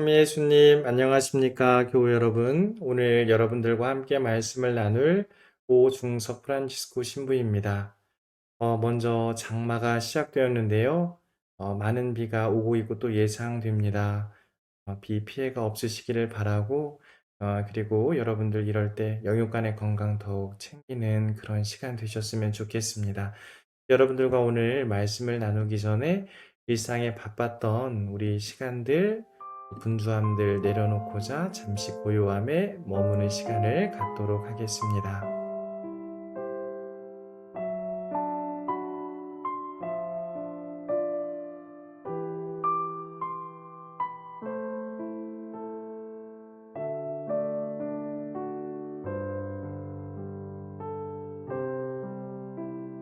예수님, 안녕하십니까, 교우 여러분. 오늘 여러분들과 함께 말씀을 나눌 오중석 프란치스코 신부입니다. 먼저 장마가 시작되었는데요. 많은 비가 오고 있고 또 예상됩니다. 비 피해가 없으시기를 바라고, 그리고 여러분들 이럴 때 영육간의 건강 더욱 챙기는 그런 시간 되셨으면 좋겠습니다. 여러분들과 오늘 말씀을 나누기 전에 일상에 바빴던 우리 시간들, 분주함들 내려놓고자 잠시 고요함에 머무는 시간을 갖도록 하겠습니다.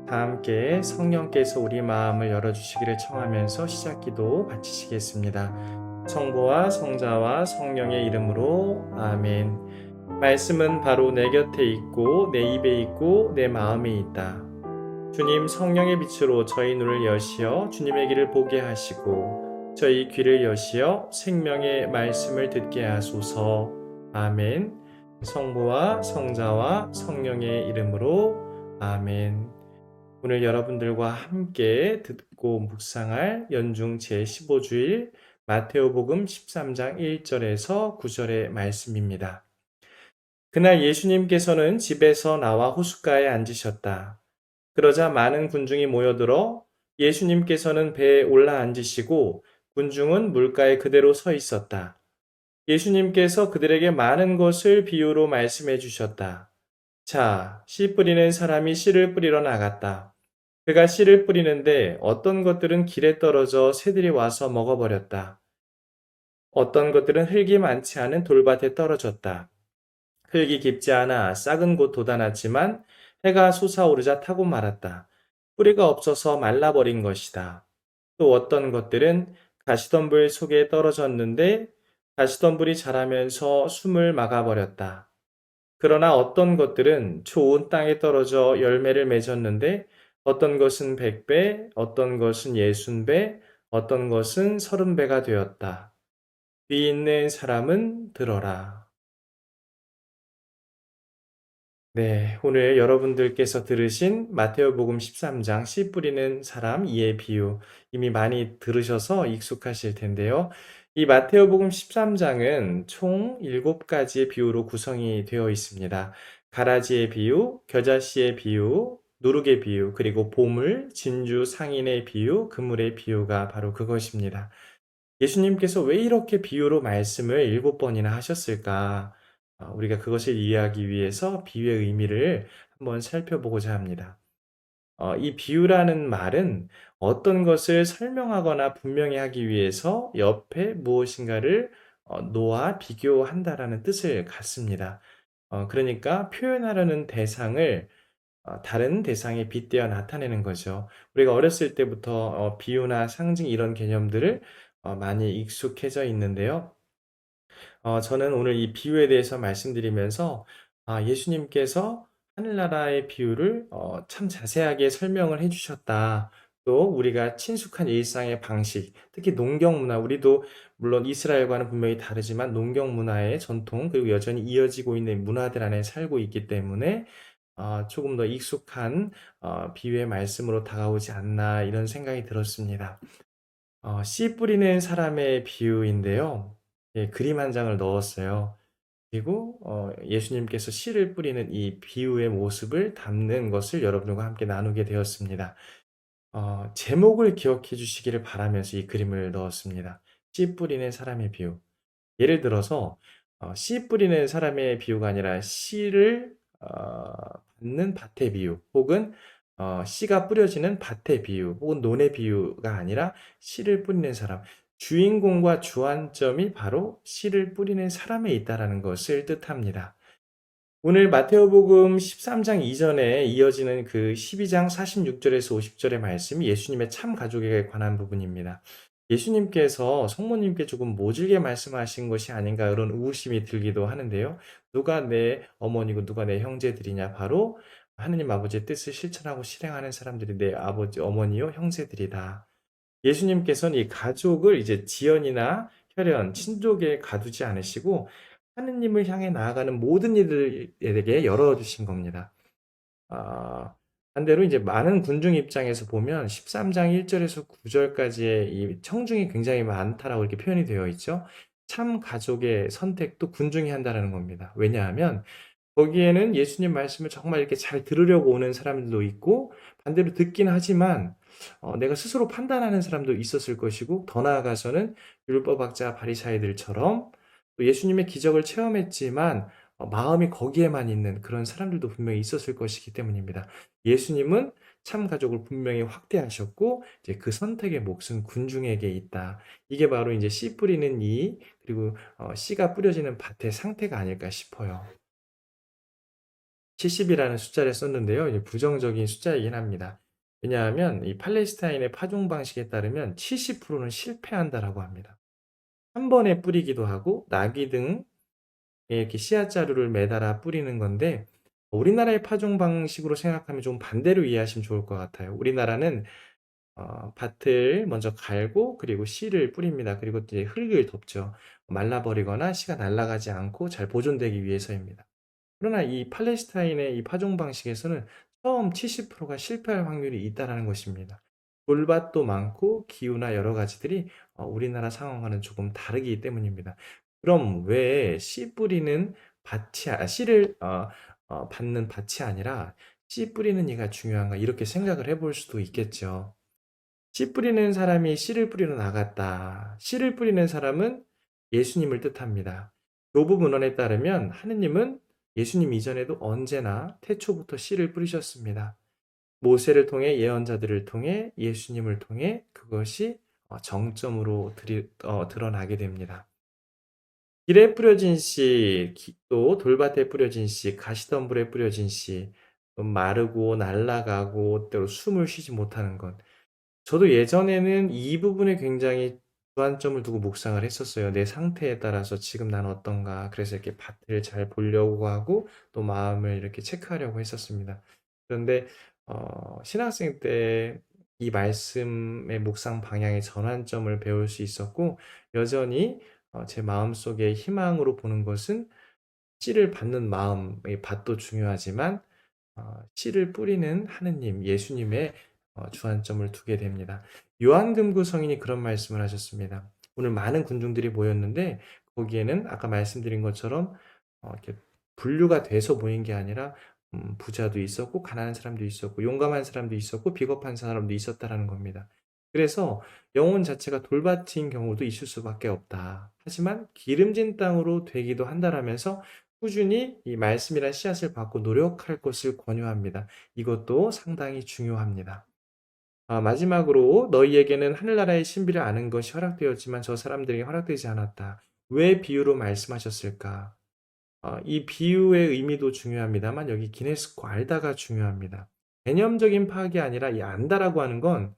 다 함께 성령께서 우리 마음을 열어주시기를 청하면서 시작기도 바치시겠습니다. 성부와 성자와 성령의 이름으로 아멘. 말씀은 바로 내 곁에 있고 내 입에 있고 내 마음에 있다. 주님, 성령의 빛으로 저희 눈을 여시어 주님의 길을 보게 하시고 저희 귀를 여시어 생명의 말씀을 듣게 하소서. 아멘. 성부와 성자와 성령의 이름으로 아멘. 오늘 여러분들과 함께 듣고 묵상할 연중 제15주일 마테오복음 13장 1절에서 9절의 말씀입니다. 그날 예수님께서는 집에서 나와 호숫가에 앉으셨다. 그러자 많은 군중이 모여들어 예수님께서는 배에 올라 앉으시고 군중은 물가에 그대로 서 있었다. 예수님께서 그들에게 많은 것을 비유로 말씀해 주셨다. 자, 씨 뿌리는 사람이 씨를 뿌리러 나갔다. 그가 씨를 뿌리는데 어떤 것들은 길에 떨어져 새들이 와서 먹어버렸다. 어떤 것들은 흙이 많지 않은 돌밭에 떨어졌다. 흙이 깊지 않아 싹은 곧 돋아났지만 해가 솟아오르자 타고 말았다. 뿌리가 없어서 말라버린 것이다. 또 어떤 것들은 가시덤불 속에 떨어졌는데 가시덤불이 자라면서 숨을 막아버렸다. 그러나 어떤 것들은 좋은 땅에 떨어져 열매를 맺었는데 어떤 것은 100배, 어떤 것은 60배, 어떤 것은 30배가 되었다. 귀 있는 사람은 들어라. 네, 오늘 여러분들께서 들으신 마테오복음 13장 씨 뿌리는 사람 이의 비유 이미 많이 들으셔서 익숙하실 텐데요. 이 마테오복음 13장은 총 7가지의 비유로 구성이 되어 있습니다. 가라지의 비유, 겨자씨의 비유, 누룩의 비유, 그리고 보물, 진주, 상인의 비유, 그물의 비유가 바로 그것입니다. 예수님께서 왜 이렇게 비유로 말씀을 7번이나 하셨을까? 우리가 그것을 이해하기 위해서 비유의 의미를 한번 살펴보고자 합니다. 이 비유라는 말은 어떤 것을 설명하거나 분명히 하기 위해서 옆에 무엇인가를 놓아 비교한다라는 뜻을 갖습니다. 그러니까 표현하려는 대상을 다른 대상에 빗대어 나타내는 거죠. 우리가 어렸을 때부터 비유나 상징 이런 개념들을 많이 익숙해져 있는데요. 저는 오늘 이 비유에 대해서 말씀드리면서 예수님께서 하늘나라의 비유를 참 자세하게 설명을 해 주셨다. 또 우리가 친숙한 일상의 방식, 특히 농경 문화, 우리도 물론 이스라엘과는 분명히 다르지만 농경 문화의 전통 그리고 여전히 이어지고 있는 문화들 안에 살고 있기 때문에 조금 더 익숙한 비유의 말씀으로 다가오지 않나 이런 생각이 들었습니다. 씨 뿌리는 사람의 비유인데요. 예, 그림 한 장을 넣었어요. 그리고 예수님께서 씨를 뿌리는 이 비유의 모습을 담는 것을 여러분과 함께 나누게 되었습니다. 제목을 기억해 주시기를 바라면서 이 그림을 넣었습니다. 씨 뿌리는 사람의 비유. 예를 들어서 씨 뿌리는 사람의 비유가 아니라 씨를 받는 밭의 비유, 혹은 씨가 뿌려지는 밭의 비유, 혹은 논의 비유가 아니라 씨를 뿌리는 사람, 주인공과 주안점이 바로 씨를 뿌리는 사람에 있다라는 것을 뜻합니다. 오늘 마테오복음 13장 이전에 이어지는 그 12장 46절에서 50절의 말씀이 예수님의 참 가족에게 관한 부분입니다. 예수님께서 성모님께 조금 모질게 말씀하신 것이 아닌가 그런 의구심이 들기도 하는데요. 누가 내 어머니고 누가 내 형제들이냐? 바로 하느님 아버지의 뜻을 실천하고 실행하는 사람들이 내 아버지, 어머니요, 형제들이다. 예수님께서는 이 가족을 이제 지연이나 혈연, 친족에 가두지 않으시고 하느님을 향해 나아가는 모든 이들에게 열어주신 겁니다. 아, 반대로 이제 많은 군중 입장에서 보면 13장 1절에서 9절까지의 이 청중이 굉장히 많다라고 이렇게 표현이 되어 있죠. 참 가족의 선택도 군중이 한다라는 겁니다. 왜냐하면 거기에는 예수님 말씀을 정말 이렇게 잘 들으려고 오는 사람들도 있고 반대로 듣긴 하지만 내가 스스로 판단하는 사람도 있었을 것이고 더 나아가서는 율법학자 바리사이들처럼 또 예수님의 기적을 체험했지만 마음이 거기에만 있는 그런 사람들도 분명히 있었을 것이기 때문입니다. 예수님은 참 가족을 분명히 확대하셨고 이제 그 선택의 몫은 군중에게 있다. 이게 바로 이제 씨 뿌리는 이 그리고 씨가 뿌려지는 밭의 상태가 아닐까 싶어요. 70이라는 숫자를 썼는데요. 이게 부정적인 숫자이긴 합니다. 왜냐하면 이 팔레스타인의 파종 방식에 따르면 70%는 실패한다라고 합니다. 한 번에 뿌리기도 하고 나귀 등에 이렇게 씨앗자루를 매달아 뿌리는 건데 우리나라의 파종 방식으로 생각하면 좀 반대로 이해하시면 좋을 것 같아요. 우리나라는 밭을 먼저 갈고 그리고 씨를 뿌립니다. 그리고 이제 흙을 덮죠. 말라버리거나 씨가 날아가지 않고 잘 보존되기 위해서입니다. 그러나 이 팔레스타인의 이 파종 방식에서는 처음 70%가 실패할 확률이 있다라는 것입니다. 돌밭도 많고 기후나 여러 가지들이 우리나라 상황과는 조금 다르기 때문입니다. 그럼 왜 씨 뿌리는 씨를 받는 밭이 아니라 씨 뿌리는 이가 중요한가 이렇게 생각을 해볼 수도 있겠죠. 씨 뿌리는 사람이 씨를 뿌리러 나갔다. 씨를 뿌리는 사람은 예수님을 뜻합니다. 교부 문헌에 따르면 하느님은 예수님 이전에도 언제나 태초부터 씨를 뿌리셨습니다. 모세를 통해 예언자들을 통해 예수님을 통해 그것이 정점으로 드러나게 됩니다. 길에 뿌려진 씨, 또 돌밭에 뿌려진 씨, 가시덤불에 뿌려진 씨, 또 마르고 날아가고 때로 숨을 쉬지 못하는 것. 저도 예전에는 이 부분에 굉장히 주안점을 두고 묵상을 했었어요. 내 상태에 따라서 지금 난 어떤가. 그래서 이렇게 밭을 잘 보려고 하고 또 마음을 이렇게 체크하려고 했었습니다. 그런데 신학생 때 이 말씀의 묵상 방향의 전환점을 배울 수 있었고 여전히 제 마음속에 희망으로 보는 것은 씨를 받는 마음의 밭도 중요하지만 씨를 뿌리는 하느님, 예수님의 주안점을 두게 됩니다. 요한금구 성인이 그런 말씀을 하셨습니다. 오늘 많은 군중들이 모였는데 거기에는 아까 말씀드린 것처럼 이렇게 분류가 돼서 모인 게 아니라 부자도 있었고 가난한 사람도 있었고 용감한 사람도 있었고 비겁한 사람도 있었다라는 겁니다. 그래서 영혼 자체가 돌밭인 경우도 있을 수밖에 없다. 하지만 기름진 땅으로 되기도 한다라면서 꾸준히 이 말씀이란 씨앗을 받고 노력할 것을 권유합니다. 이것도 상당히 중요합니다. 마지막으로 너희에게는 하늘나라의 신비를 아는 것이 허락되었지만 저 사람들에게 허락되지 않았다. 왜 비유로 말씀하셨을까? 이 비유의 의미도 중요합니다만 여기 기네스코 알다가 중요합니다. 개념적인 파악이 아니라 이 안다라고 하는 건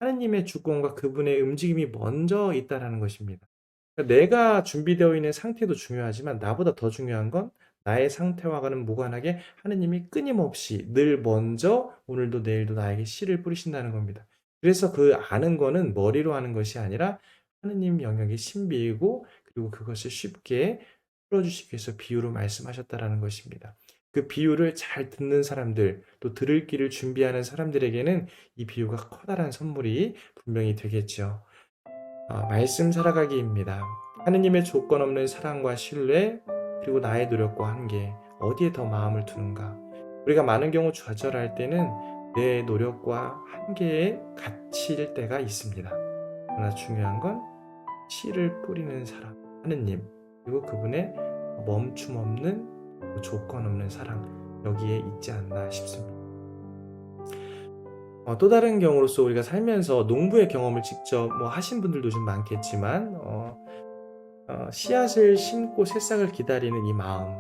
하느님의 주권과 그분의 움직임이 먼저 있다라는 것입니다. 그러니까 내가 준비되어 있는 상태도 중요하지만 나보다 더 중요한 건 나의 상태와는 무관하게 하느님이 끊임없이 늘 먼저 오늘도 내일도 나에게 씨를 뿌리신다는 겁니다. 그래서 그 아는 거는 머리로 하는 것이 아니라 하느님 영역의 신비이고 그리고 그것을 쉽게 풀어주시기 위해서 비유로 말씀하셨다라는 것입니다. 그 비유를 잘 듣는 사람들, 또 들을 길을 준비하는 사람들에게는 이 비유가 커다란 선물이 분명히 되겠죠. 말씀 살아가기입니다. 하느님의 조건 없는 사랑과 신뢰, 그리고 나의 노력과 한계, 어디에 더 마음을 두는가? 우리가 많은 경우 좌절할 때는 내 노력과 한계에 갇힐 때가 있습니다. 그러나 중요한 건 씨를 뿌리는 사람, 하느님, 그리고 그분의 멈춤 없는 조건 없는 사랑, 여기에 있지 않나 싶습니다. 또 다른 경우로서 우리가 살면서 농부의 경험을 직접 하신 분들도 좀 많겠지만 씨앗을 심고 새싹을 기다리는 이 마음,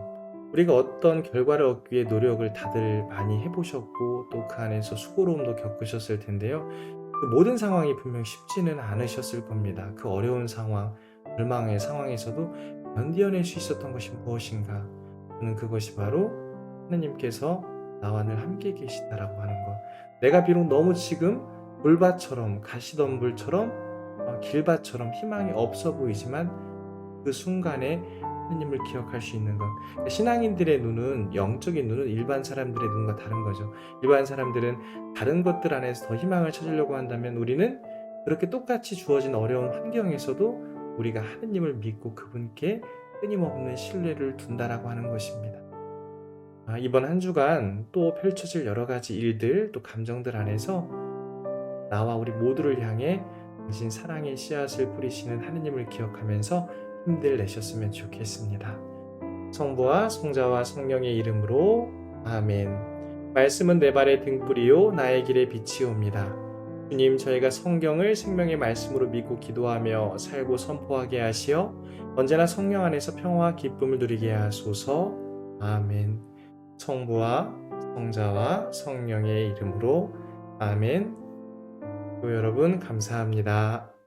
우리가 어떤 결과를 얻기 위해 노력을 다들 많이 해보셨고 또 그 안에서 수고로움도 겪으셨을 텐데요. 그 모든 상황이 분명 쉽지는 않으셨을 겁니다. 그 어려운 상황, 절망의 상황에서도 견디어낼 수 있었던 것이 무엇인가? 저는 그것이 바로 하나님께서 나와 늘 함께 계시다라고 하는 것. 내가 비록 너무 지금 돌밭처럼 가시덤불처럼 길밭처럼 희망이 없어 보이지만 그 순간에 하느님을 기억할 수 있는 것. 그러니까 신앙인들의 눈은, 영적인 눈은 일반 사람들의 눈과 다른 거죠. 일반 사람들은 다른 것들 안에서 더 희망을 찾으려고 한다면, 우리는 그렇게 똑같이 주어진 어려운 환경에서도 우리가 하느님을 믿고 그분께 끊임없는 신뢰를 둔다라고 하는 것입니다. 이번 한 주간 또 펼쳐질 여러 가지 일들, 또 감정들 안에서 나와 우리 모두를 향해 당신 사랑의 씨앗을 뿌리시는 하느님을 기억하면서 힘들 내셨으면 좋겠습니다. 성부와 성자와 성령의 이름으로 아멘. 말씀은 내 발의 등불이요 나의 길의 빛이옵니다. 주님, 저희가 성경을 생명의 말씀으로 믿고 기도하며 살고 선포하게 하시어 언제나 성령 안에서 평화와 기쁨을 누리게 하소서. 아멘. 성부와 성자와 성령의 이름으로 아멘. 또 여러분 감사합니다.